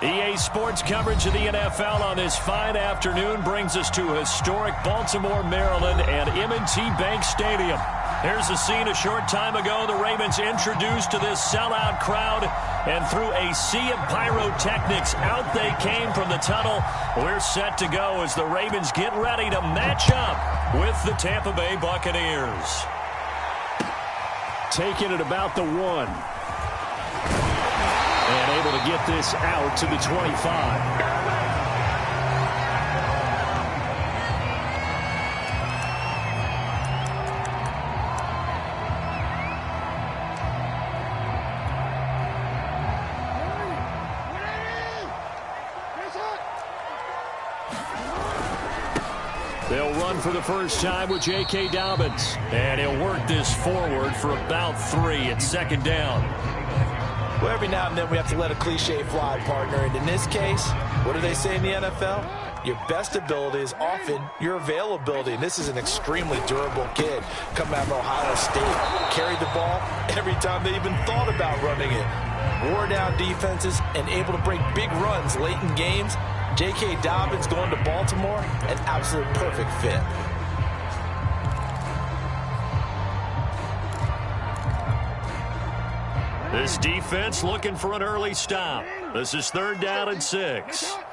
EA Sports coverage of the NFL on this fine afternoon brings us to historic Baltimore, Maryland, and M&T Bank Stadium. Here's the scene a short time ago. The Ravens introduced to this sellout crowd, and through a sea of pyrotechnics, out they came from the tunnel. We're set to go as the Ravens get ready to match up with the Tampa Bay Buccaneers. Taking it about the 1. And able to get this out to the 25. They'll run for the first time with J.K. Dobbins. And he'll work this forward for about 3 at second down. Well, every now and then we have to let a cliche fly, partner. And in this case, what do they say in the NFL? Your best ability is often your availability. And this is an extremely durable kid coming out of Ohio State. Carried the ball every time they even thought about running it. Wore down defenses and able to break big runs late in games. J.K. Dobbins going to Baltimore, an absolute perfect fit. This defense looking for an early stop. This is 3rd down and 6. Right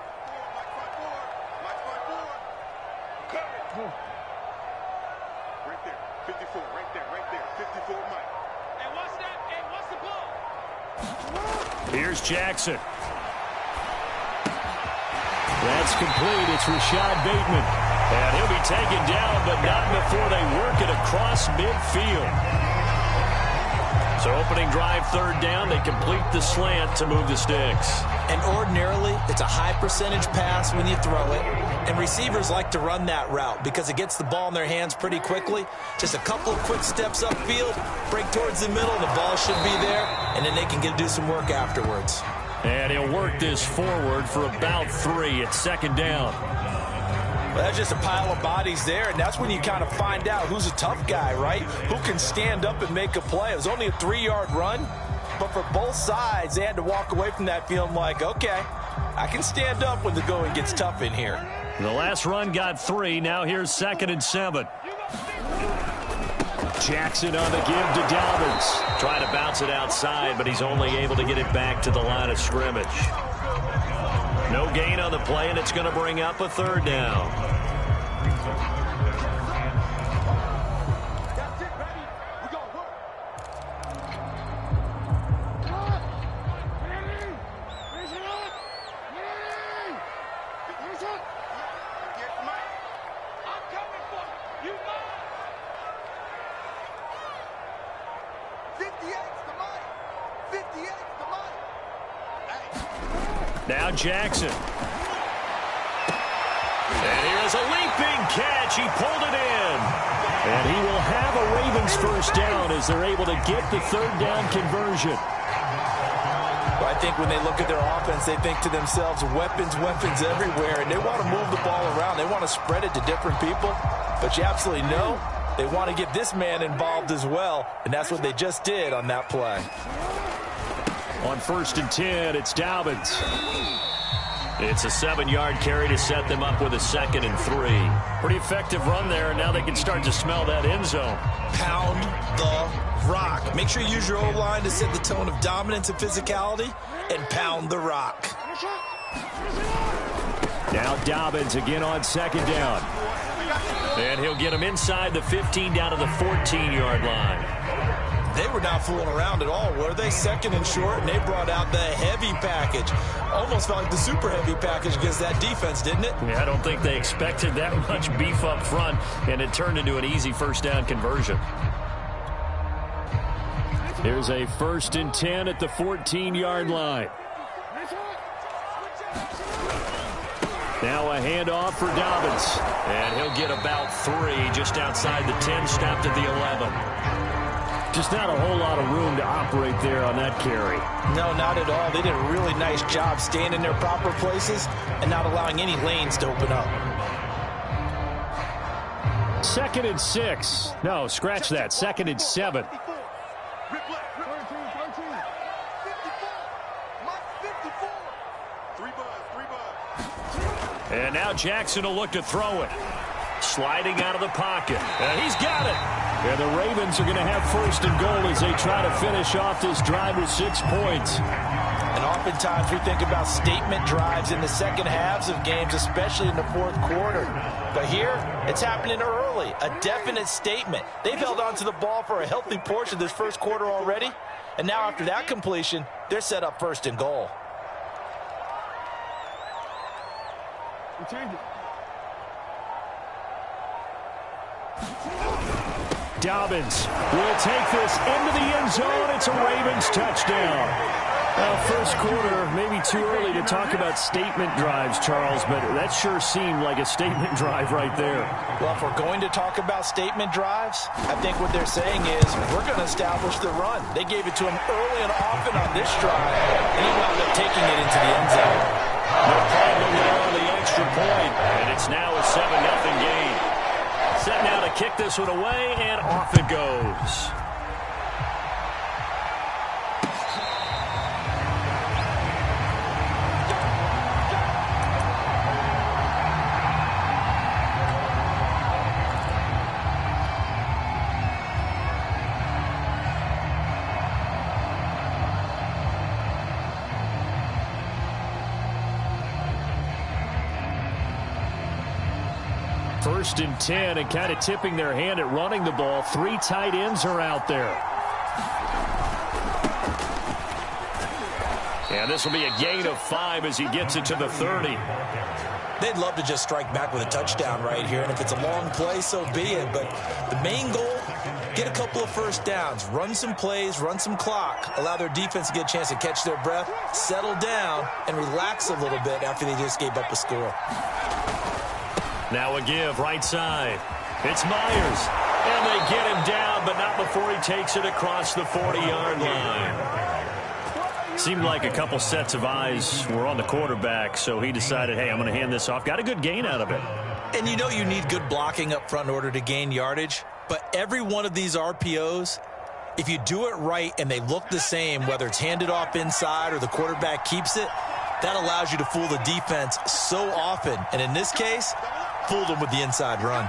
there, 54, right there, 54, Mike. And what's that? And what's the ball? Here's Jackson. That's complete. It's Rashad Bateman. And he'll be taken down, but not before they work it across midfield. So opening drive, 3rd down. They complete the slant to move the sticks. And ordinarily, it's a high percentage pass when you throw it. And receivers like to run that route because it gets the ball in their hands pretty quickly. Just a couple of quick steps upfield, break towards the middle, the ball should be there, and then they can do some work afterwards. And he'll work this forward for about 3 at second down. Well, that's just a pile of bodies there, and that's when you kind of find out who's a tough guy, right? Who can stand up and make a play. It was only a 3-yard run, but for both sides, they had to walk away from that feeling like, okay, I can stand up when the going gets tough in here. The last run got 3. Now here's 2nd and 7. Jackson on the give to Dobbins. Trying to bounce it outside, but he's only able to get it back to the line of scrimmage. No gain on the play, and it's going to bring up a 3rd down. Now Jackson. And here's a leaping catch. He pulled it in. And he will have a Ravens first down as they're able to get the 3rd down conversion. Well, I think when they look at their offense, they think to themselves, weapons everywhere. And they want to move the ball around. They want to spread it to different people. But you absolutely know they want to get this man involved as well. And that's what they just did on that play. On 1st and 10, it's Dobbins. It's a 7-yard carry to set them up with a 2nd and 3. Pretty effective run there, and now they can start to smell that end zone. Pound the rock. Make sure you use your O-line to set the tone of dominance and physicality, and pound the rock. Now Dobbins again on 2nd down. And he'll get him inside the 15 down to the 14-yard line. They were not fooling around at all, were they? 2nd and short, and they brought out the heavy package. Almost felt like the super heavy package against that defense, didn't it? Yeah, I don't think they expected that much beef up front, and it turned into an easy first down conversion. Here's a 1st and 10 at the 14-yard line. Now a handoff for Dobbins. And he'll get about 3 just outside the 10, stopped at the 11. Just not a whole lot of room to operate there on that carry. No, not at all. They did a really nice job staying in their proper places and not allowing any lanes to open up. 2nd and 6. No, scratch that. 2nd and 7. Three buzz. And now Jackson will look to throw it. Sliding out of the pocket. And he's got it. And the Ravens are going to have first and goal as they try to finish off this drive with 6 points. And oftentimes we think about statement drives in the second halves of games, especially in the fourth quarter. But here, it's happening early. A definite statement. They've held on to the ball for a healthy portion of this first quarter already. And now after that completion, they're set up first and goal. We change it. Dobbins will take this into the end zone. It's a Ravens touchdown. Well, first quarter, maybe too early to talk about statement drives, Charles, but that sure seemed like a statement drive right there. Well, if we're going to talk about statement drives, I think what they're saying is we're going to establish the run. They gave it to him early and often on this drive, and he wound up taking it into the end zone. No problem there on the extra point, and it's now a 7-0 game. Set now to kick this one away, and off it goes. First and 10, and kind of tipping their hand at running the ball. 3 tight ends are out there. And this will be a gain of 5 as he gets it to the 30. They'd love to just strike back with a touchdown right here, and if it's a long play, so be it. But the main goal, get a couple of first downs, run some plays, run some clock, allow their defense to get a chance to catch their breath, settle down, and relax a little bit after they just gave up a score. Now a give, right side. It's Myers. And they get him down, but not before he takes it across the 40-yard line. Seemed like a couple sets of eyes were on the quarterback, so he decided, hey, I'm going to hand this off. Got a good gain out of it. And you know you need good blocking up front in order to gain yardage, but every one of these RPOs, if you do it right and they look the same, whether it's handed off inside or the quarterback keeps it, that allows you to fool the defense so often. And in this case, fooled them with the inside run.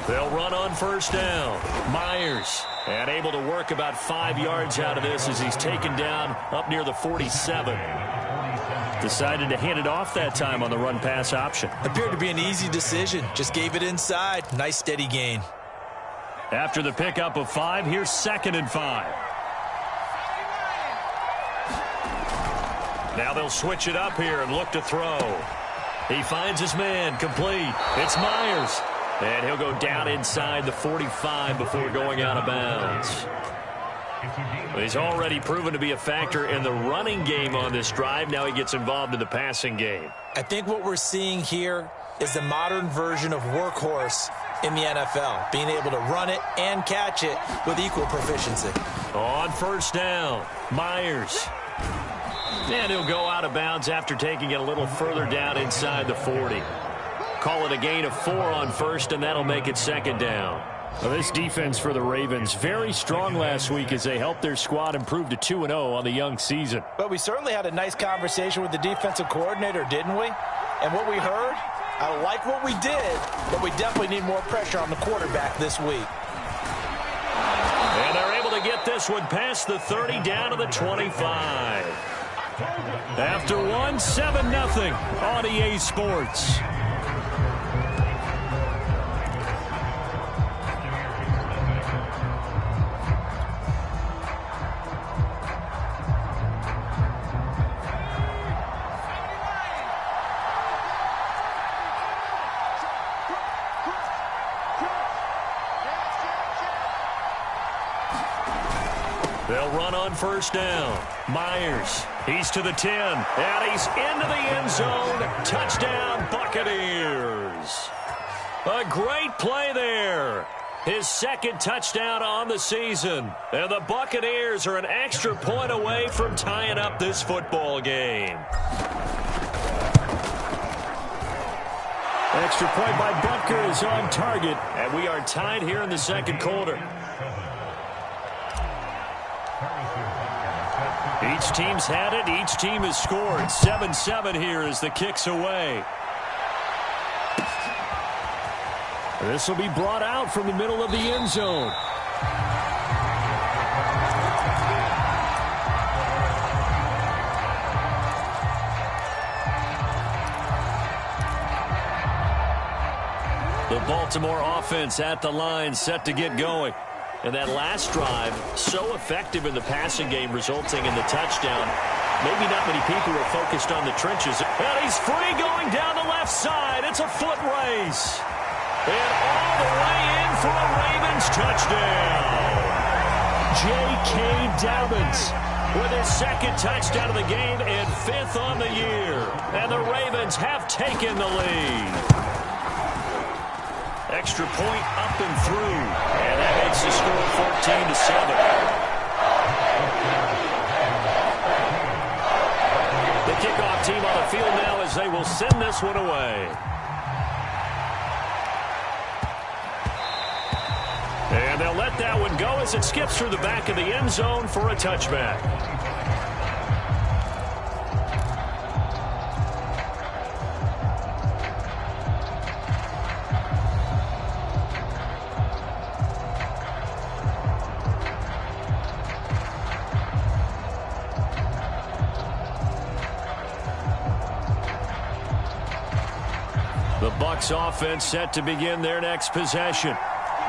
They'll run on first down. Myers, and able to work about 5 yards out of this as he's taken down up near the 47. Decided to hand it off that time on the run-pass option. Appeared to be an easy decision. Just gave it inside. Nice steady gain. After the pickup of 5, here's 2nd and 5. Now they'll switch it up here and look to throw. He finds his man, complete. It's Myers. And he'll go down inside the 45 before going out of bounds. He's already proven to be a factor in the running game on this drive. Now he gets involved in the passing game. I think what we're seeing here is the modern version of workhorse in the NFL, being able to run it and catch it with equal proficiency. On first down, Myers. And he'll go out of bounds after taking it a little further down inside the 40. Call it a gain of 4 on first, and that'll make it 2nd down. Well, this defense for the Ravens, very strong last week as they helped their squad improve to 2-0 on the young season. But we certainly had a nice conversation with the defensive coordinator, didn't we? And what we heard, I like what we did, but we definitely need more pressure on the quarterback this week. And they're able to get this one past the 30 down to the 25. After 7-0 on EA Sports. They'll run on first down. Myers, he's to the 10, and he's into the end zone. Touchdown, Buccaneers. A great play there. His 2nd touchdown on the season. And the Buccaneers are an extra point away from tying up this football game. Extra point by Butker is on target, and we are tied here in the 2nd quarter. Each team's had it. Each team has scored. 7-7 here as the kick's away. This will be brought out from the middle of the end zone. The Baltimore offense at the line, set to get going. And that last drive, so effective in the passing game, resulting in the touchdown. Maybe not many people are focused on the trenches. And he's free going down the left side. It's a foot race. And all the way in for a Ravens touchdown. J.K. Dobbins with his second touchdown of the game and 5th on the year. And the Ravens have taken the lead. Extra point up and through. And that makes the score 14-7. The kickoff team on the field now as they will send this one away. And they'll let that one go as it skips through the back of the end zone for a touchback. The Bucs offense set to begin their next possession.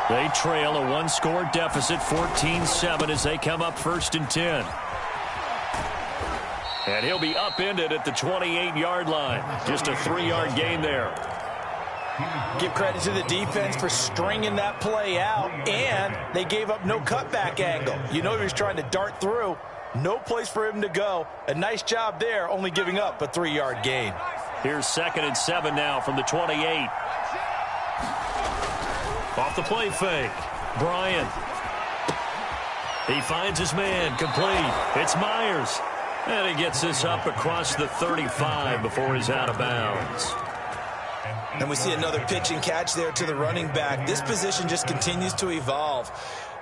They trail a one-score deficit, 14-7, as they come up 1st and 10. And he'll be upended at the 28-yard line. Just a 3-yard gain there. Give credit to the defense for stringing that play out, and they gave up no cutback angle. You know he was trying to dart through. No place for him to go. A nice job there, only giving up a 3-yard gain. Here's 2nd and 7 now from the 28. Off the play fake. Bryant. He finds his man. Complete. It's Myers. And he gets this up across the 35 before he's out of bounds. And we see another pitch and catch there to the running back. This position just continues to evolve.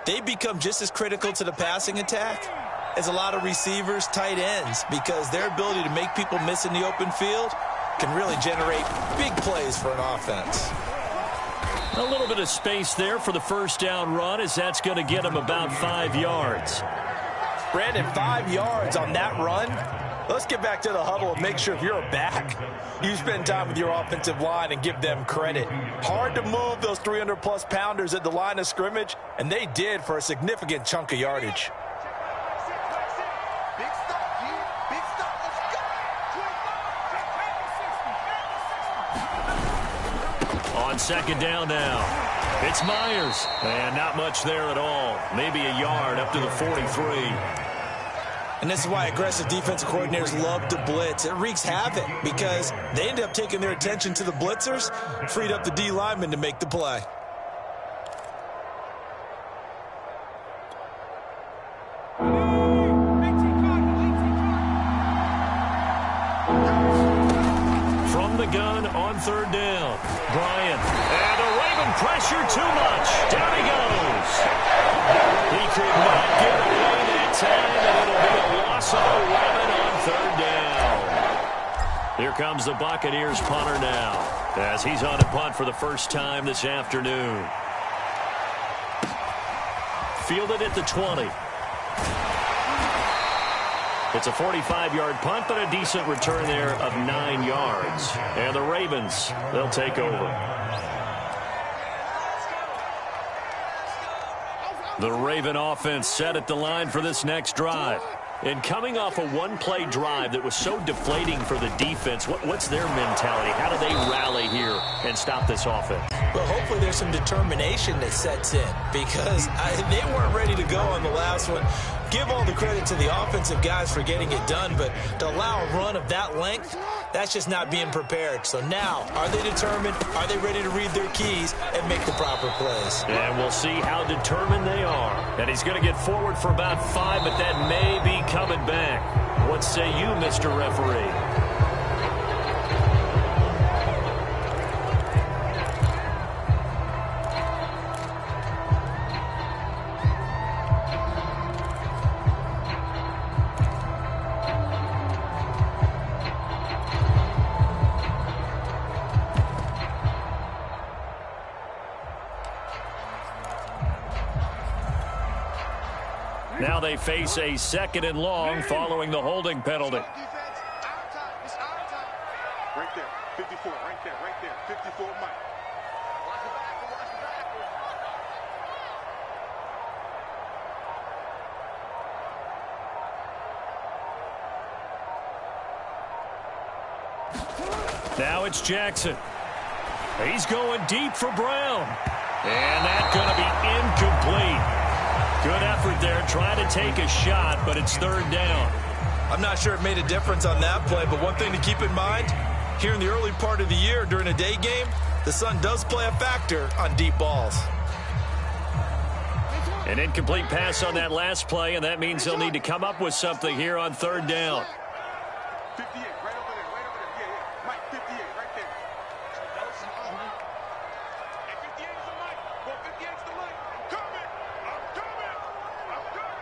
They become just as critical to the passing attack as a lot of receivers, tight ends, because their ability to make people miss in the open field can really generate big plays for an offense. A little bit of space there for the first down run, as that's going to get him about 5 yards. Brandon, 5 yards on that run. Let's get back to the huddle and make sure if you're a back, you spend time with your offensive line and give them credit. Hard to move those 300-plus pounders at the line of scrimmage, and they did for a significant chunk of yardage. On 2nd down now. It's Myers. And not much there at all. Maybe a yard up to the 43. And this is why aggressive defensive coordinators love to blitz. It wreaks havoc because they end up taking their attention to the blitzers, freed up the D lineman to make the play. From the gun on 3rd down. Bryant. And the Raven pressure too much. Down he goes. He could not get away that time, and it'll be a loss of 11 on 3rd down. Here comes the Buccaneers punter now, as he's on a punt for the first time this afternoon. Fielded at the 20. It's a 45-yard punt, but a decent return there of 9 yards. And the Ravens, they'll take over. The Raven offense set at the line for this next drive. And coming off a one-play drive that was so deflating for the defense, what's their mentality? How do they rally here and stop this offense? Well, hopefully there's some determination that sets in because they weren't ready to go on the last one. Give all the credit to the offensive guys for getting it done, but to allow a run of that length, that's just not being prepared. So now, are they determined? Are they ready to read their keys and make the proper plays? And we'll see how determined they are. And he's going to get forward for about 5, but that may be coming back. What say you, Mr. Referee? Now they face a 2nd and long following the holding penalty. Defense, our time. It's our time. Right there. 54. Right there. Right there. 54, Mike. Watch the back. Watch the back. Now it's Jackson. He's going deep for Brown. And that's going to be incomplete. Good effort there, trying to take a shot, but it's 3rd down. I'm not sure it made a difference on that play, but one thing to keep in mind, here in the early part of the year during a day game, the sun does play a factor on deep balls. An incomplete pass on that last play, and that means they'll need to come up with something here on 3rd down. 58, right over there. Right over there. Yeah. Mike, 58, right there. And 58 is the Mike. Well, 58 is the Mike. I'm coming. I'm coming. I'm coming.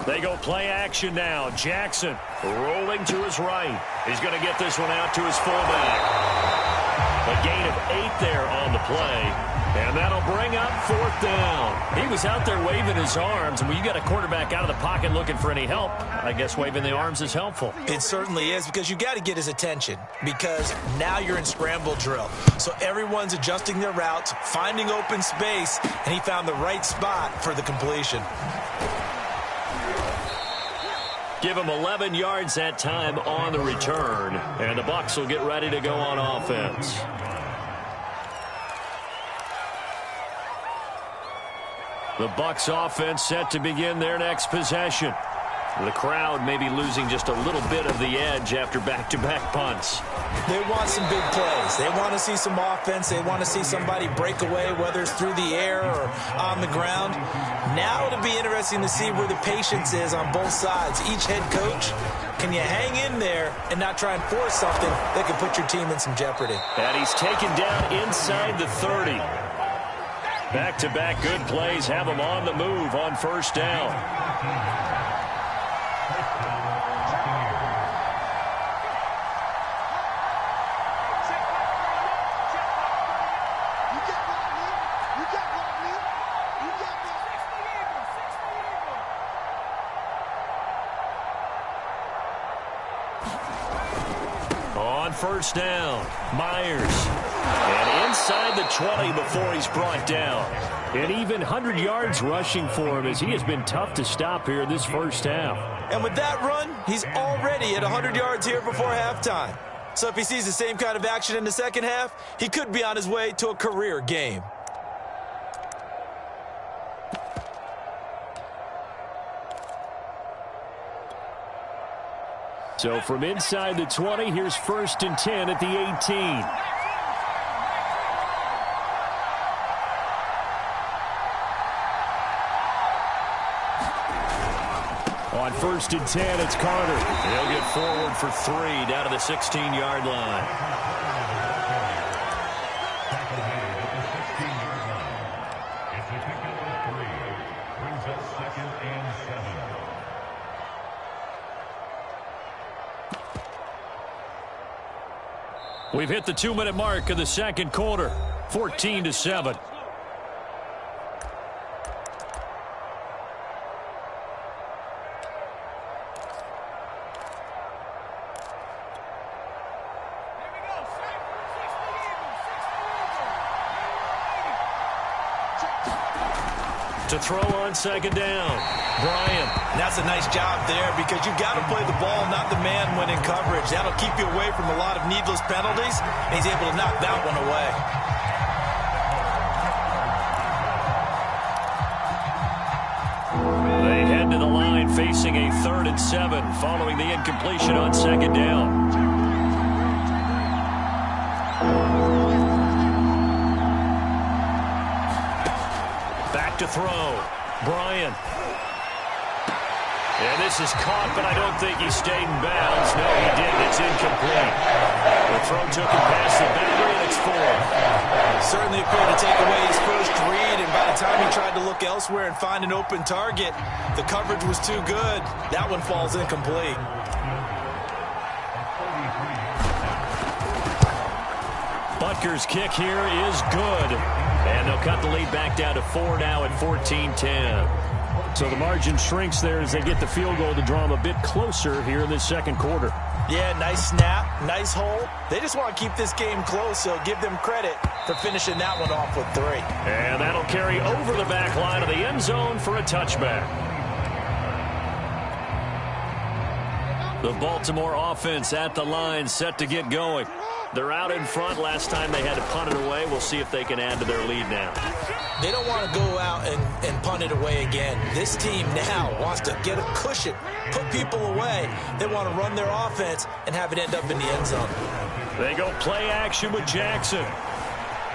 They go play action now. Jackson rolling to his right. He's going to get this one out to his fullback. A gain of 8 there on the play. And that'll bring up 4th down. He was out there waving his arms. And when you got a quarterback out of the pocket looking for any help, I guess waving the arms is helpful. It certainly is, because you got to get his attention, because now you're in scramble drill. So everyone's adjusting their routes, finding open space, and he found the right spot for the completion. Give him 11 yards that time on the return. And the Bucs will get ready to go on offense. The Bucs offense set to begin their next possession. The crowd may be losing just a little bit of the edge after back-to-back punts. They want some big plays. They want to see some offense. They want to see somebody break away, whether it's through the air or on the ground. Now it'll be interesting to see where the patience is on both sides. Each head coach, can you hang in there and not try and force something that could put your team in some jeopardy? And he's taken down inside the 30. Back-to-back good plays have him on the move on 1st down. On 1st down, Myers. And inside the 20 before he's brought down. And even 100 yards rushing for him, as he has been tough to stop here this 1st half. And with that run, he's already at 100 yards here before halftime. So if he sees the same kind of action in the 2nd half, he could be on his way to a career game. So from inside the 20, here's 1st and 10 at the 18. On 1st and 10, it's Carter. He'll get forward for 3 down to the 16-yard line. We've hit the 2-minute mark of the 2nd quarter, 14-7. To throw on 2nd down, Bryant. That's a nice job there, because you got to play the ball, not the man when in coverage. That'll keep you away from a lot of needless penalties, and he's able to knock that one away. They head to the line facing a 3rd and 7 following the incompletion on 2nd down. Back to throw. Bryant. And this is caught, but I don't think he stayed in bounds. No, he didn't. It's incomplete. The throw took him past the boundary, and it's 4. Certainly appeared to take away his first read, and by the time he tried to look elsewhere and find an open target, the coverage was too good. That one falls incomplete. Rutgers kick here is good. And they'll cut the lead back down to 4 now at 14-10. So the margin shrinks there as they get the field goal to draw them a bit closer here in this second quarter. Yeah, nice snap, nice hole. They just want to keep this game close, so give them credit for finishing that one off with 3. And that'll carry over the back line of the end zone for a touchback. The Baltimore offense at the line, set to get going. They're out in front. Last time they had to punt it away. We'll see if they can add to their lead now. They don't want to go out and punt it away again. This team now wants to get a cushion, put people away. They want to run their offense and have it end up in the end zone. They go play action with Jackson.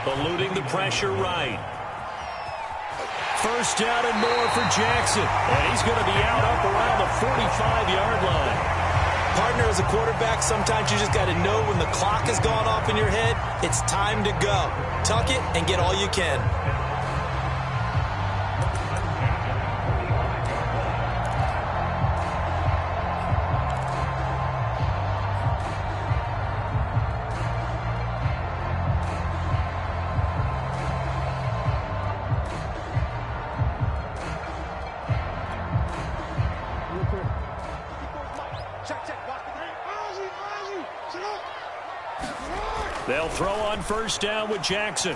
Eluding the pressure right. First down and more for Jackson. And he's going to be out up around the 45-yard line. Partner, as a quarterback, sometimes you just got to know when the clock has gone off in your head, it's time to go. Tuck it and get all you can. They'll throw on first down with Jackson.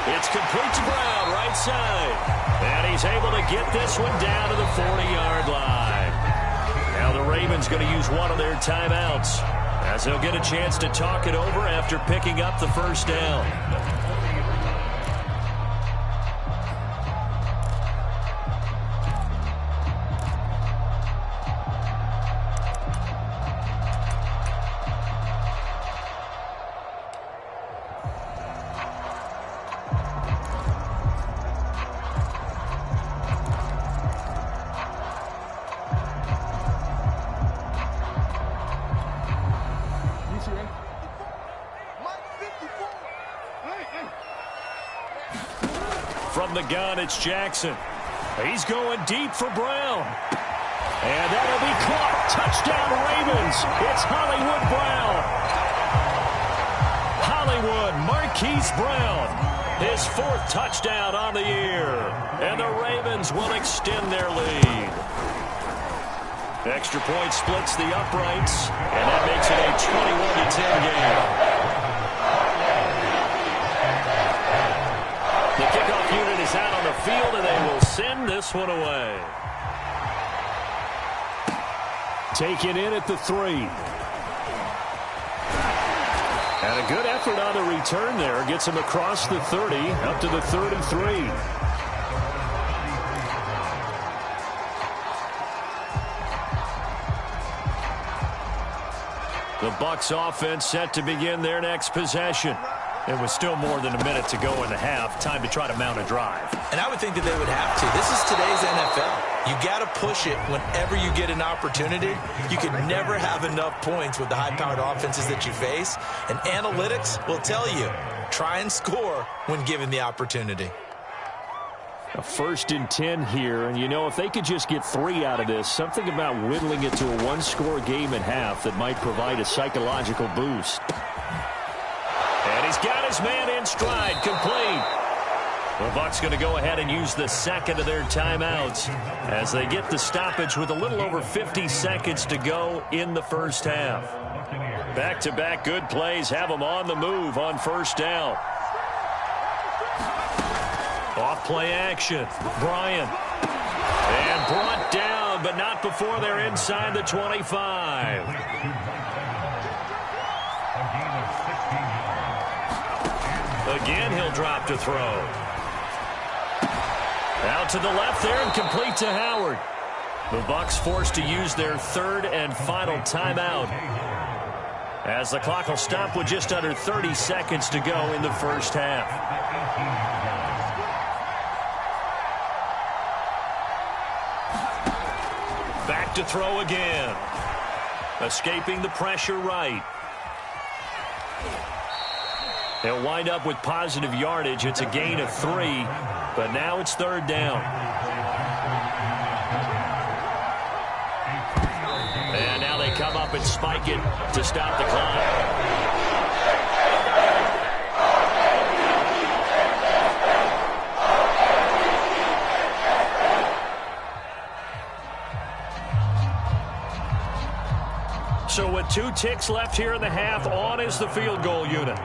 It's complete to Brown, right side. And he's able to get this one down to the 40-yard line. Now the Ravens going to use one of their timeouts, as they'll get a chance to talk it over after picking up the first down. From the gun, it's Jackson. He's going deep for Brown. And that'll be caught. Touchdown, Ravens. It's Hollywood Brown. Hollywood Marquise Brown. His 4th touchdown on the year. And the Ravens will extend their lead. Extra point splits the uprights. And that makes it a 21-10 game. The kickoff unit is out on the field, and they will send this one away. Taken in at the 3. And a good effort on the return there. Gets him across the 30, up to the 33. The Bucs offense set to begin their next possession. It was still more than a minute to go in the half. Time to try to mount a drive. And I would think that they would have to. This is today's NFL. You got to push it whenever you get an opportunity. You can never have enough points with the high-powered offenses that you face. And analytics will tell you, try and score when given the opportunity. A 1st and 10 here. And, you know, if they could just get 3 out of this, something about whittling it to a one-score game at half that might provide a psychological boost. And he's got his man in stride, complete. The Bucs going to go ahead and use the second of their timeouts as they get the stoppage with a little over 50 seconds to go in the first half. Back-to-back good plays have them on the move on first down. Off play action. Bryant. And brought down, but not before they're inside the 25. Again, he'll drop to throw. Out to the left there and complete to Howard. The Bucs forced to use their 3rd and final timeout, as the clock will stop with just under 30 seconds to go in the first half. Back to throw again. Escaping the pressure right. They'll wind up with positive yardage. It's a gain of 3, but now it's 3rd down. And now they come up and spike it to stop the clock. ticks left here in the half. On is the field goal unit.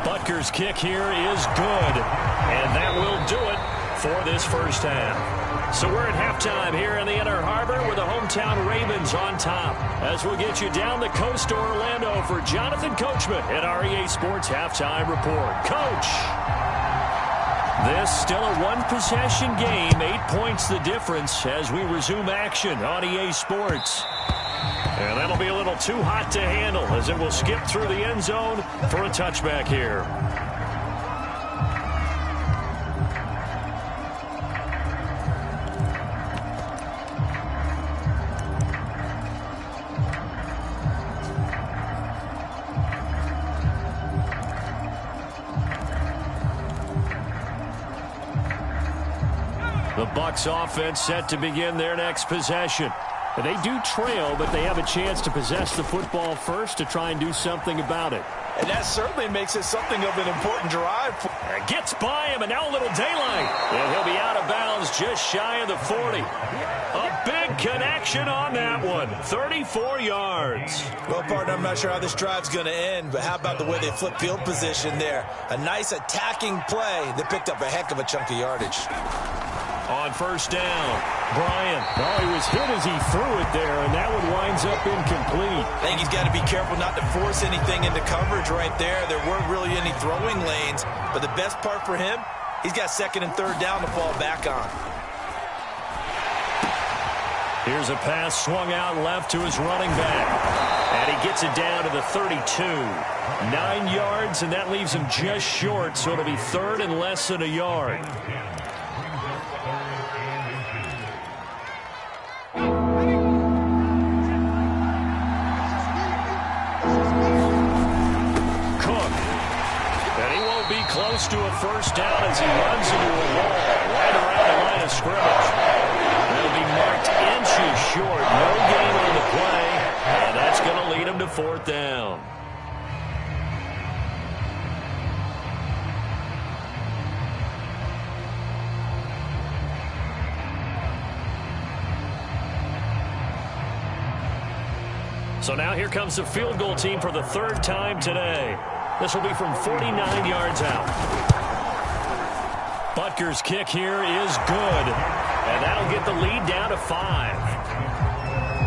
Butker's kick here is good, and that will do it for this first half. So we're at halftime here in the Inner Harbor with the hometown Ravens on top, as we'll get you down the coast to Orlando for Jonathan Coachman at our EA Sports Halftime Report. Coach! This still a one-possession game, 8 points the difference as we resume action on EA Sports. And that'll be a little too hot to handle as it will skip through the end zone for a touchback here. The Bucs offense set to begin their next possession. They do trail, but they have a chance to possess the football first to try and do something about it. And that certainly makes it something of an important drive. Gets by him, and now a little daylight. And he'll be out of bounds just shy of the 40. A big connection on that one. 34 yards. Well, partner, I'm not sure how this drive's going to end, but how about the way they flip field position there? A nice attacking play that picked up a heck of a chunk of yardage. On first down, Bryant. Oh, he was hit as he threw it there, and that one winds up incomplete. I think he's got to be careful not to force anything into coverage right there. There weren't really any throwing lanes, but the best part for him, he's got second and third down to fall back on. Here's a pass swung out left to his running back, and he gets it down to the 32. 9 yards, and that leaves him just short, so it'll be third and less than a yard. Close to a first down as he runs into a wall right around the line of scrimmage. They'll be marked inches short. No gain on the play, and that's going to lead him to fourth down. So now here comes the field goal team for the third time today. This will be from 49 yards out. Butker's kick here is good, and that'll get the lead down to 5.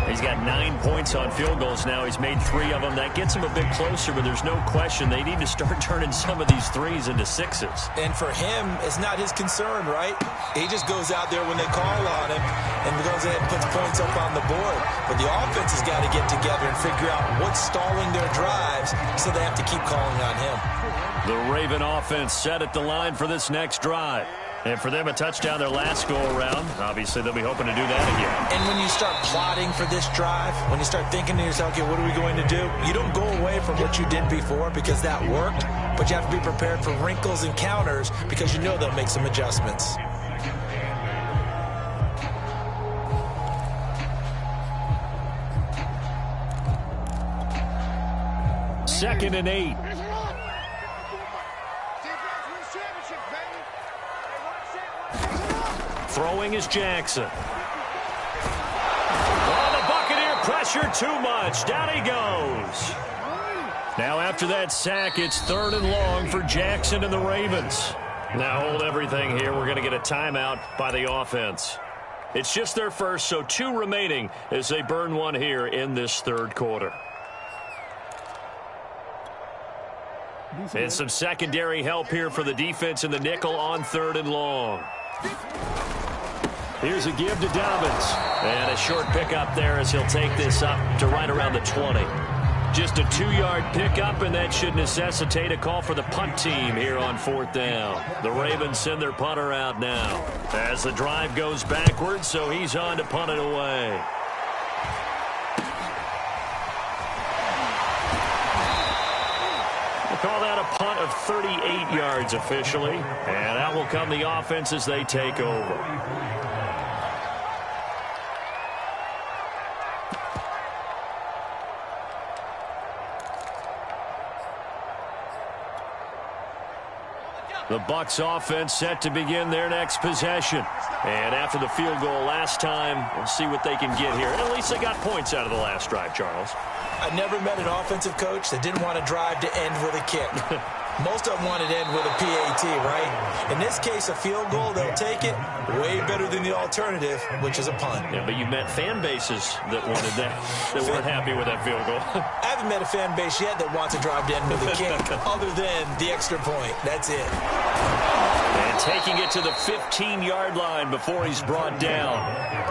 He's got 9 points on field goals now. He's made 3 of them. That gets him a bit closer, but there's no question they need to start turning some of these threes into sixes. And for him, it's not his concern, right? He just goes out there when they call on him and goes ahead and puts points up on the board. But the offense has got to get together and figure out what's stalling their drives, so they have to keep calling on him. The Raven offense set at the line for this next drive. And for them, a touchdown their last go-around. Obviously, they'll be hoping to do that again. And when you start plotting for this drive, when you start thinking to yourself, okay, what are we going to do? You don't go away from what you did before because that worked, but you have to be prepared for wrinkles and counters because you know they'll make some adjustments. Second and 8. Throwing is Jackson. Oh, the Buccaneer pressure too much. Down he goes. Now after that sack, it's third and long for Jackson and the Ravens. Now hold everything here. We're going to get a timeout by the offense. It's just their first, so 2 remaining as they burn one here in this third quarter. And some secondary help here for the defense in the nickel on third and long. Here's a give to Dobbins. And a short pickup there as he'll take this up to right around the 20. Just a 2-yard pickup, and that should necessitate a call for the punt team here on fourth down. The Ravens send their punter out now as the drive goes backwards, so he's on to punt it away. We'll call that a punt of 38 yards officially, and out will come the offense as they take over. The Bucs offense set to begin their next possession. And after the field goal last time, we'll see what they can get here. At least they got points out of the last drive, Charles. I never met an offensive coach that didn't want to drive to end with a kick. Most of them wanted to end with a PAT, right? In this case, a field goal, they'll take it. Way better than the alternative, which is a punt. Yeah, but you met fan bases that wanted that, that weren't happy with that field goal. I haven't met a fan base yet that wants to drive to end with a kick other than the extra point. That's it. And taking it to the 15-yard line before he's brought down.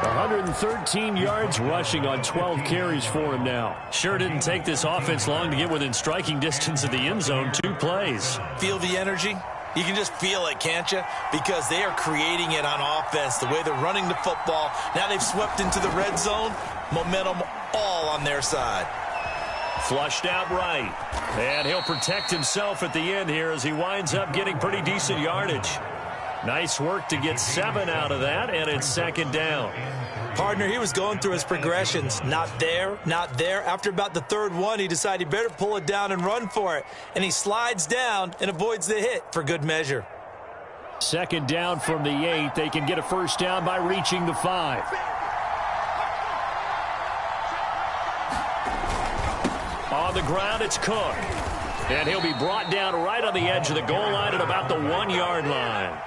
113 yards rushing on 12 carries for him now. Sure didn't take this offense long to get within striking distance of the end zone. 2 plays. Feel the energy? You can just feel it, can't you? Because they are creating it on offense, the way they're running the football. Now they've swept into the red zone. Momentum all on their side. Flushed out right. And he'll protect himself at the end here as he winds up getting pretty decent yardage. Nice work to get 7 out of that, and it's second down. Partner, he was going through his progressions. Not there, not there. After about the third one, he decided he better pull it down and run for it. And he slides down and avoids the hit for good measure. Second down from the 8. They can get a first down by reaching the 5. On the ground, it's Cook. And he'll be brought down right on the edge of the goal line at about the 1-yard line.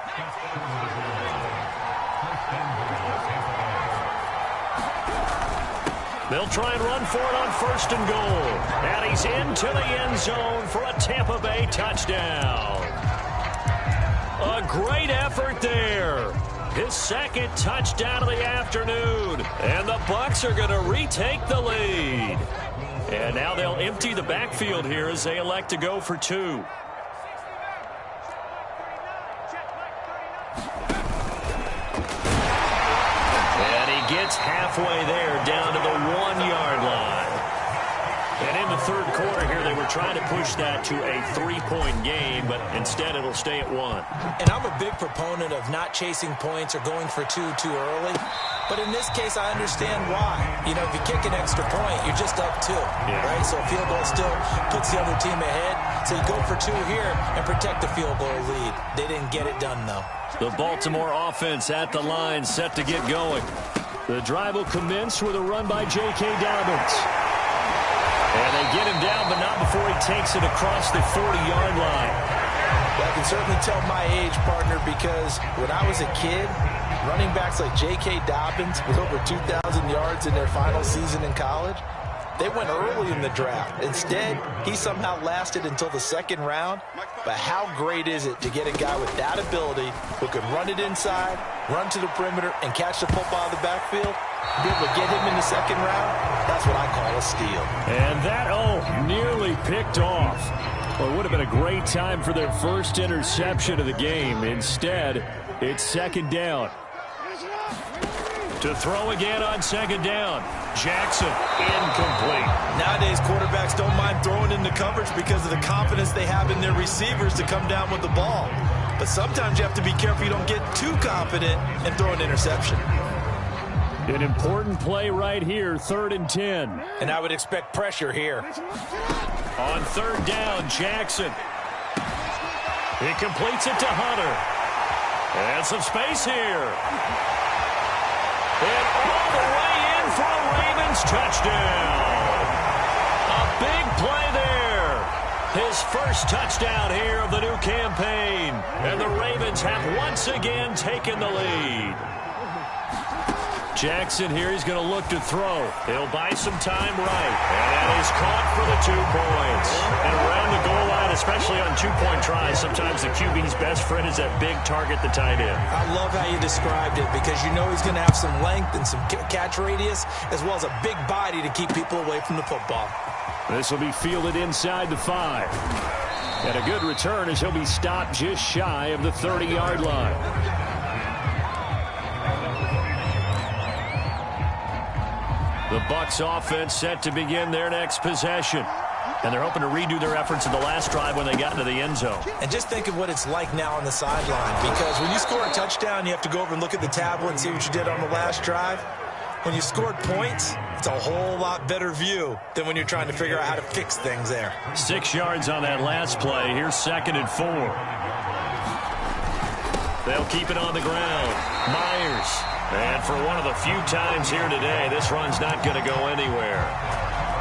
They'll try and run for it on first and goal. And he's into the end zone for a Tampa Bay touchdown. A great effort there. His second touchdown of the afternoon. And the Bucs are going to retake the lead. And now they'll empty the backfield here as they elect to go for 2. And he gets halfway there down to the 1-yard line. And in the third quarter here, they were trying to push that to a 3-point game, but instead it'll stay at 1. And I'm a big proponent of not chasing points or going for 2 too early. But in this case, I understand why. You know, if you kick an extra point, you're just up 2, right? So a field goal still puts the other team ahead. So you go for 2 here and protect the field goal lead. They didn't get it done, though. The Baltimore offense at the line set to get going. The drive will commence with a run by J.K. Dobbins. And they get him down, but not before he takes it across the 40-yard line. Well, I can certainly tell my age, partner, because when I was a kid, running backs like J.K. Dobbins with over 2,000 yards in their final season in college, they went early in the draft. Instead, he somehow lasted until the second round. But how great is it to get a guy with that ability who can run it inside, run to the perimeter, and catch the football in the backfield? Be able to get him in the second round, that's what I call a steal. And that, nearly picked off. Well, it would have been a great time for their first interception of the game. Instead, it's second down. To throw again on second down. Jackson, incomplete. Nowadays, quarterbacks don't mind throwing into coverage because of the confidence they have in their receivers to come down with the ball. But sometimes you have to be careful you don't get too confident and throw an interception. An important play right here, 3rd and 10. And I would expect pressure here. On third down, Jackson. He completes it to Hunter. And some space here. And all the way in for a Ravens touchdown. A big play there. His first touchdown here of the new campaign. And the Ravens have once again taken the lead. Jackson here, he's going to look to throw. He'll buy some time right. And that is caught for the 2 points. And around the goal line, especially on 2-point tries, sometimes the QB's best friend is that big target, the tight end. I love how you described it because you know he's going to have some length and some catch radius as well as a big body to keep people away from the football. This will be fielded inside the 5. And a good return as he'll be stopped just shy of the 30-yard line. The Bucs offense set to begin their next possession. And they're hoping to redo their efforts in the last drive when they got into the end zone. And just think of what it's like now on the sideline. Because when you score a touchdown, you have to go over and look at the tablet and see what you did on the last drive. When you scored points, it's a whole lot better view than when you're trying to figure out how to fix things there. 6 yards on that last play. Here's 2nd and 4. They'll keep it on the ground. Myers. And for one of the few times here today, this run's not going to go anywhere.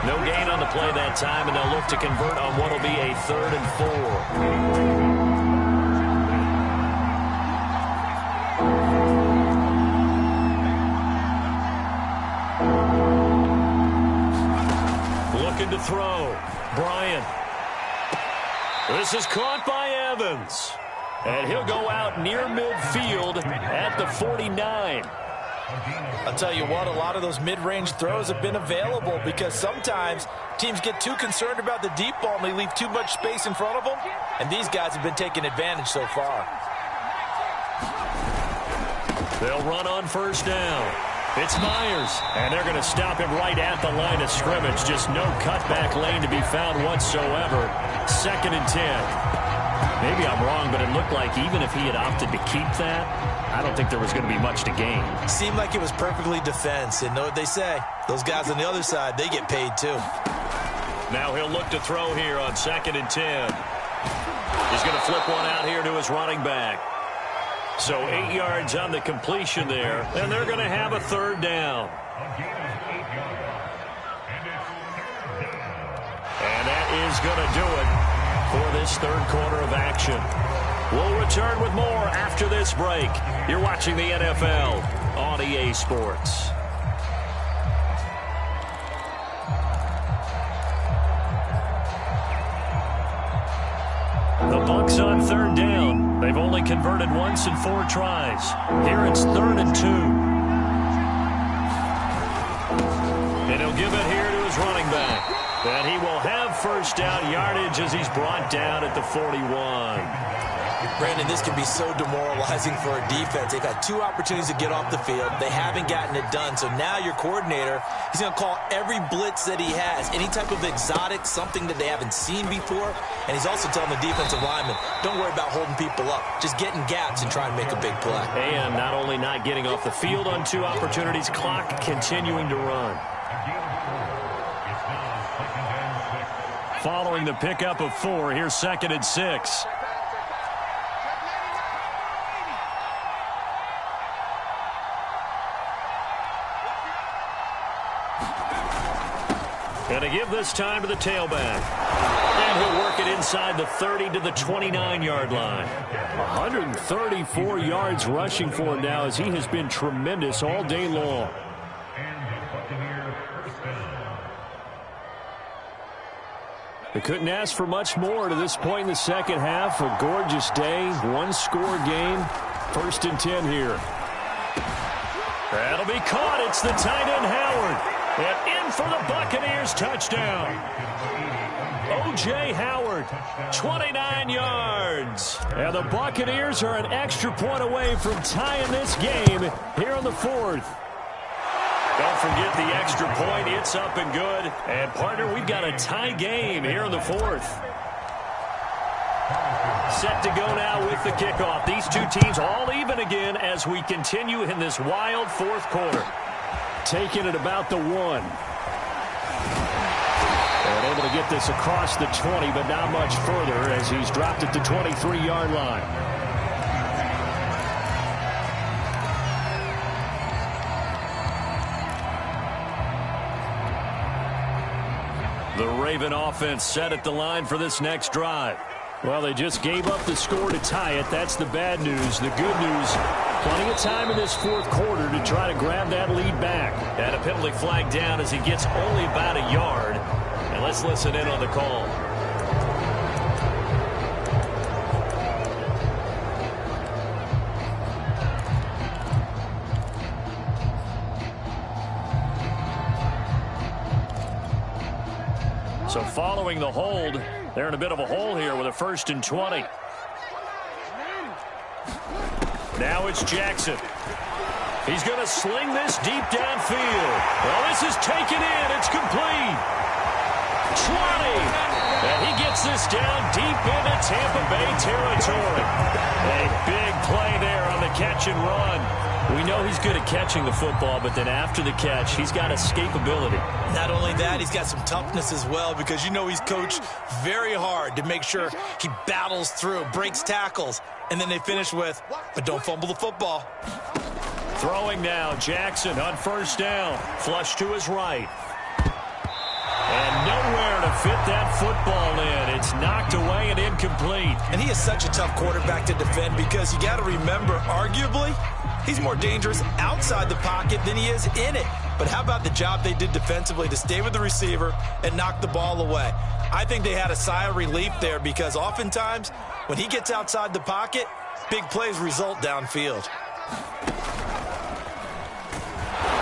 No gain on the play that time, and they'll look to convert on what will be a 3rd and 4. Looking to throw. Bryant. This is caught by Evans. And he'll go out near midfield at the 49. I'll tell you what, a lot of those mid-range throws have been available because sometimes teams get too concerned about the deep ball and they leave too much space in front of them. And these guys have been taking advantage so far. They'll run on 1st down. It's Myers, and they're going to stop him right at the line of scrimmage. Just no cutback lane to be found whatsoever. 2nd and 10. Maybe I'm wrong, but it looked like even if he had opted to keep that, I don't think there was going to be much to gain. Seemed like it was perfectly defense, and know what they say. Those guys on the other side, they get paid too. Now he'll look to throw here on 2nd and 10. He's going to flip one out here to his running back. So 8 yards on the completion there, and they're going to have a 3rd down. And that is going to do it for this 3rd quarter of action. We'll return with more after this break. You're watching the NFL on EA Sports. The Bucs on 3rd down. They've only converted once in 4 tries. Here it's 3rd and 2. And he'll give it here to his running back. And he will have 1st down yardage as he's brought down at the 41. Brandon, this can be so demoralizing for a defense. They've had 2 opportunities to get off the field. They haven't gotten it done. So now your coordinator, he's going to call every blitz that he has, any type of exotic, something that they haven't seen before. And he's also telling the defensive lineman, don't worry about holding people up. Just get in gaps and try and make a big play. And not only not getting off the field on 2 opportunities, clock continuing to run. Following the pickup of 4, here's 2nd and 6. And to give this time to the tailback. And he'll work it inside the 30 to the 29-yard line. 134 yards rushing for him now as he has been tremendous all day long. They couldn't ask for much more to this point in the second half. A gorgeous day, 1-score game. 1st and 10 here. That'll be caught. It's the tight end Howard. And in for the Buccaneers touchdown. O.J. Howard, 29 yards. And the Buccaneers are an extra point away from tying this game here in the 4th. Don't forget the extra point. It's up and good. And, partner, we've got a tie game here in the 4th. Set to go now with the kickoff. These 2 teams all even again as we continue in this wild 4th quarter. Taking it about the 1. And able to get this across the 20, but not much further as he's dropped at the 23-yard line. The Raven offense set at the line for this next drive. Well, they just gave up the score to tie it. That's the bad news. The good news, plenty of time in this 4th quarter to try to grab that lead back. And a penalty flag down as he gets only about a yard. And let's listen in on the call. So following the hold, they're in a bit of a hole here with a 1st and 20. Now it's Jackson. He's going to sling this deep downfield. Well, this is taken in. It's complete. 20. And he gets this down deep into Tampa Bay territory. A big play there on the catch and run. We know he's good at catching the football, but then after the catch, he's got escapability. Not only that, he's got some toughness as well, because you know he's coached very hard to make sure he battles through, breaks tackles, and then they finish with, but don't fumble the football. Throwing now, Jackson on first down. Flush to his right. And nowhere to fit that football in. It's knocked away and incomplete. And he is such a tough quarterback to defend, because you got to remember, arguably, he's more dangerous outside the pocket than he is in it. But how about the job they did defensively to stay with the receiver and knock the ball away? I think they had a sigh of relief there, because oftentimes when he gets outside the pocket, big plays result downfield.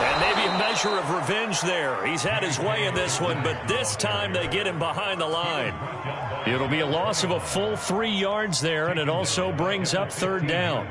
And maybe a measure of revenge there. He's had his way in this one, but this time they get him behind the line. It'll be a loss of a full 3 yards there, and it also brings up third down.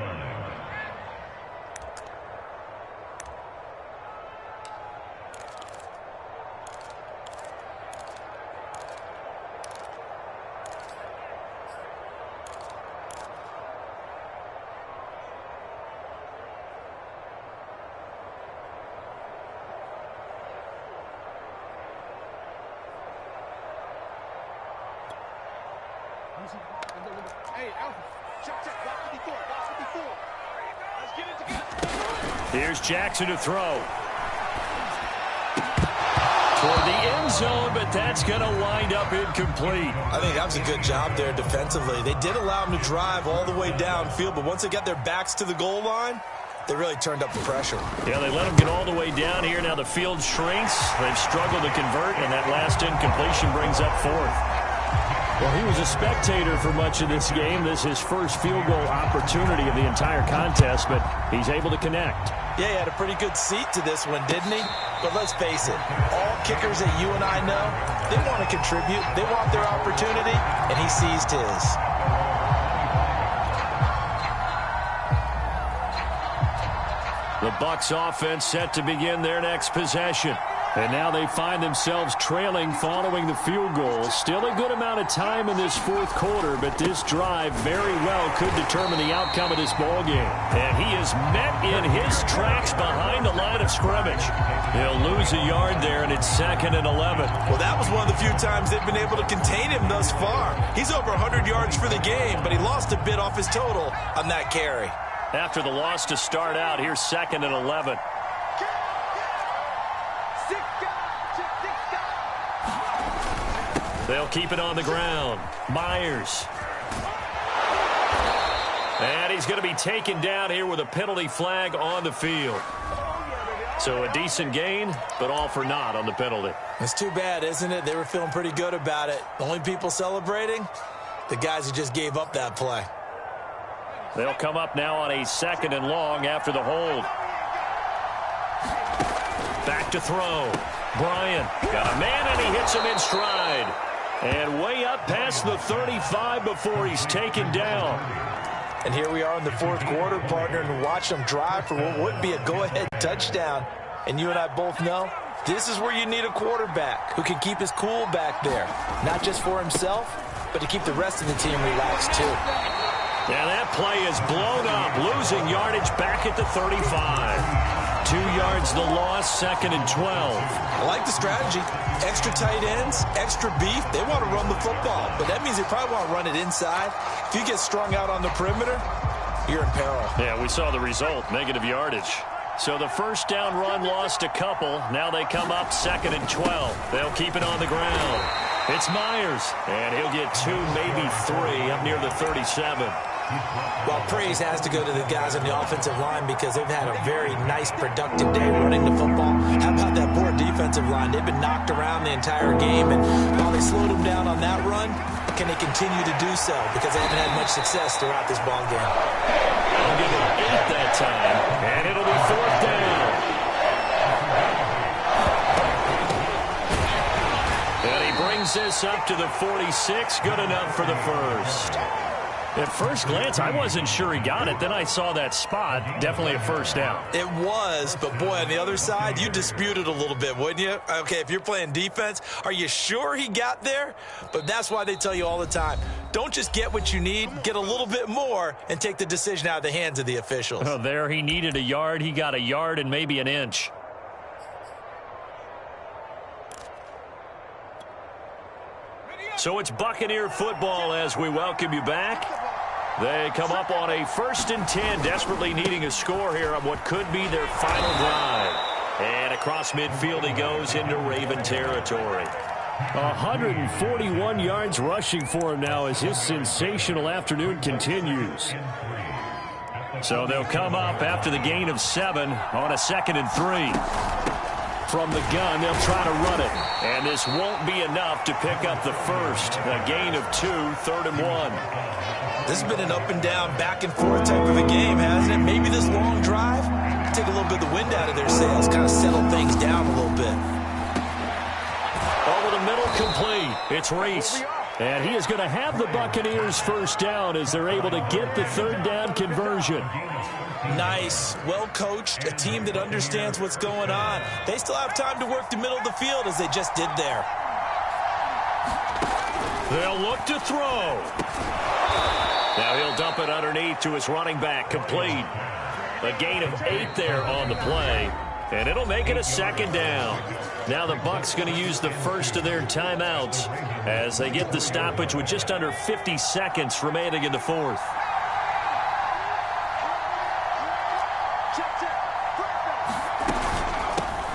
Hey, Alpha, check, block 54, block 54. Let's get it together. Here's Jackson to throw. Toward the end zone, but that's going to wind up incomplete. I think that was a good job there defensively. They did allow him to drive all the way downfield, but once they got their backs to the goal line, they really turned up the pressure. Yeah, they let him get all the way down here. Now the field shrinks. They've struggled to convert, and that last incompletion brings up fourth. Well, he was a spectator for much of this game. This is his first field goal opportunity of the entire contest, but he's able to connect. Yeah, he had a pretty good seat to this one, didn't he? But let's face it, all kickers that you and I know, they want to contribute. They want their opportunity, and he seized his. The Bucs offense set to begin their next possession. And now they find themselves trailing following the field goal. Still a good amount of time in this fourth quarter, but this drive very well could determine the outcome of this ball game. And he is met in his tracks behind the line of scrimmage. He'll lose a yard there, and it's 2nd and 11. Well, that was one of the few times they've been able to contain him thus far. He's over 100 yards for the game, but he lost a bit off his total on that carry. After the loss to start out, here's 2nd and 11. They'll keep it on the ground. Myers. And he's going to be taken down here with a penalty flag on the field. So a decent gain, but all for naught on the penalty. It's too bad, isn't it? They were feeling pretty good about it. The only people celebrating, the guys who just gave up that play. They'll come up now on a 2nd and long after the hold. Back to throw. Bryant got a man, and he hits him in stride. And way up past the 35 before he's taken down. And here we are in the fourth quarter, partner, and watch them drive for what would be a go-ahead touchdown. And you and I both know this is where you need a quarterback who can keep his cool back there. Not just for himself, but to keep the rest of the team relaxed too. Yeah, that play is blown up, losing yardage back at the 35. 2 yards the loss, 2nd and 12. I like the strategy. Extra tight ends, extra beef. They want to run the football, but that means they probably want to run it inside. If you get strung out on the perimeter, you're in peril. Yeah, we saw the result, negative yardage. So the first down run lost a couple. Now they come up 2nd and 12. They'll keep it on the ground. It's Myers, and he'll get 2, maybe 3 up near the 37. Well, praise has to go to the guys on the offensive line, because they've had a very nice, productive day running the football. How about that poor defensive line? They've been knocked around the entire game, and while they slowed them down on that run, can they continue to do so? Because they haven't had much success throughout this ball game. They'll give it 8 that time, and it'll be 4th down. And he brings this up to the 46, good enough for the first. At first glance, I wasn't sure he got it. Then I saw that spot. Definitely a first down. It was, but boy, on the other side, you disputed a little bit, wouldn't you? Okay, if you're playing defense, are you sure he got there? But that's why they tell you all the time, don't just get what you need, get a little bit more, and take the decision out of the hands of the officials. Oh, there he needed a yard. He got a yard and maybe an inch. So it's Buccaneer football as we welcome you back. They come up on a 1st and 10, desperately needing a score here on what could be their final drive. And across midfield he goes into Raven territory. 141 yards rushing for him now as his sensational afternoon continues. So they'll come up after the gain of 7 on a 2nd and 3. From the gun, they'll try to run it. And this won't be enough to pick up the first. A gain of 2, 3rd and 1. This has been an up and down, back and forth type of a game, hasn't it? Maybe this long drive, take a little bit of the wind out of their sails, kind of settle things down a little bit. Over the middle, complete. It's Reese. And he is going to have the Buccaneers first down as they're able to get the 3rd down conversion. Nice, well-coached, a team that understands what's going on. They still have time to work the middle of the field as they just did there. They'll look to throw. Now he'll dump it underneath to his running back, complete. A gain of 8 there on the play, and it'll make it a 2nd down. Now the Bucs going to use the first of their timeouts as they get the stoppage with just under 50 seconds remaining in the 4th.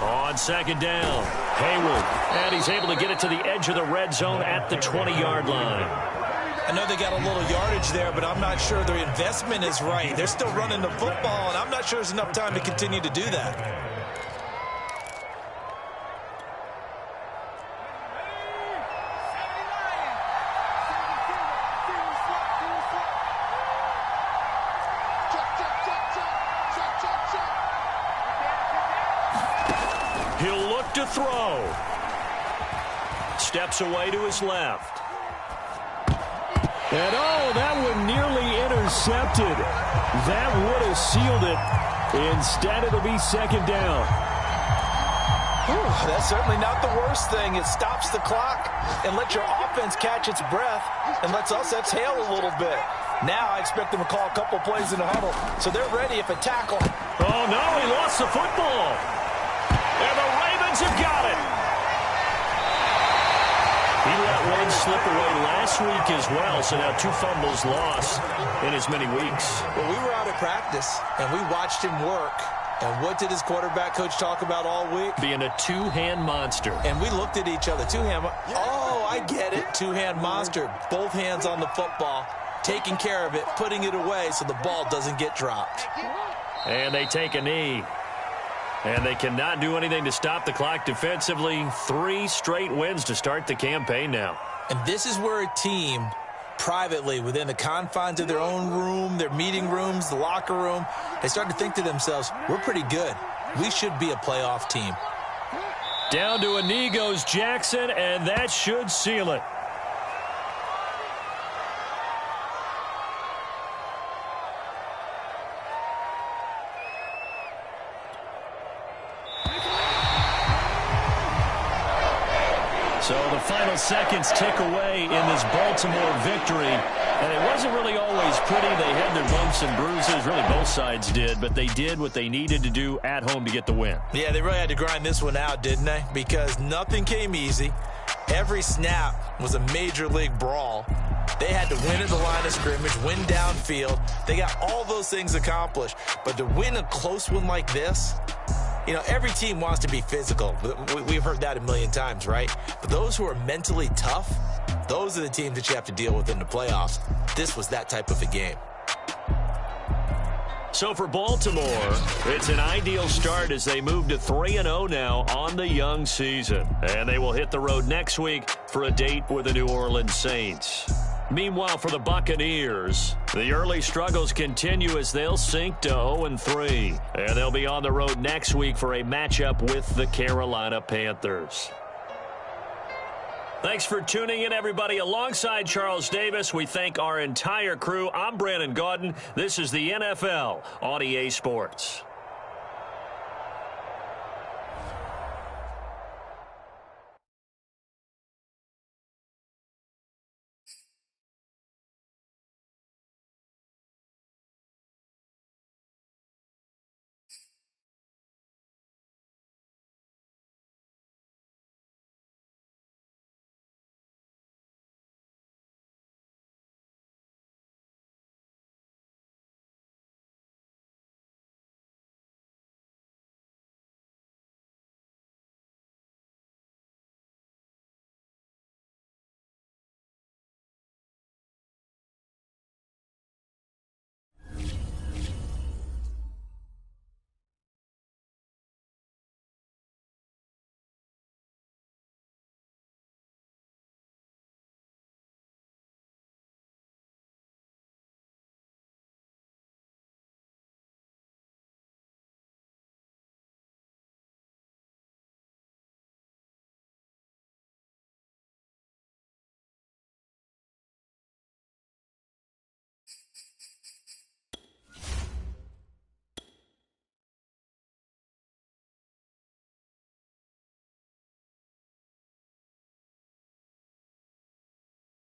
On 2nd down, Hayward, and he's able to get it to the edge of the red zone at the 20-yard line. I know they got a little yardage there, but I'm not sure their investment is right. They're still running the football, and I'm not sure there's enough time to continue to do that. He'll look to throw. Steps away to his left. And that one nearly intercepted. That would have sealed it. Instead, it'll be 2nd down. Whew, that's certainly not the worst thing. It stops the clock and lets your offense catch its breath and lets us exhale a little bit. Now I expect them to call a couple plays in the huddle, so they're ready if a tackle. Oh, no, he lost the football. And the Ravens have got it. He let one slip away last week as well, so now 2 fumbles lost in as many weeks. Well, we were out of practice, and we watched him work. And what did his quarterback coach talk about all week? Being a 2-hand monster. And we looked at each other. 2-hand. Oh, I get it. 2-hand monster. Both hands on the football, taking care of it, putting it away so the ball doesn't get dropped. And they take a knee. And they cannot do anything to stop the clock defensively. 3 straight wins to start the campaign now. And this is where a team, privately, within the confines of their own room, their meeting rooms, the locker room, they start to think to themselves, we're pretty good. We should be a playoff team. Down to a knee goes Jackson, and that should seal it. So the final seconds tick away in this Baltimore victory. And it wasn't really always pretty. They had their bumps and bruises. Really, both sides did. But they did what they needed to do at home to get the win. Yeah, they really had to grind this one out, didn't they? Because nothing came easy. Every snap was a major league brawl. They had to win at the line of scrimmage, win downfield. They got all those things accomplished. But to win a close one like this, you know, every team wants to be physical. We've heard that a million times, right? But those who are mentally tough, those are the teams that you have to deal with in the playoffs. This was that type of a game. So for Baltimore, it's an ideal start as they move to 3-0 now on the young season. And they will hit the road next week for a date with the New Orleans Saints. Meanwhile, for the Buccaneers, the early struggles continue as they'll sink to 0-3. And they'll be on the road next week for a matchup with the Carolina Panthers. Thanks for tuning in, everybody. Alongside Charles Davis, we thank our entire crew. I'm Brandon Gaudin. This is the NFL on EA Sports.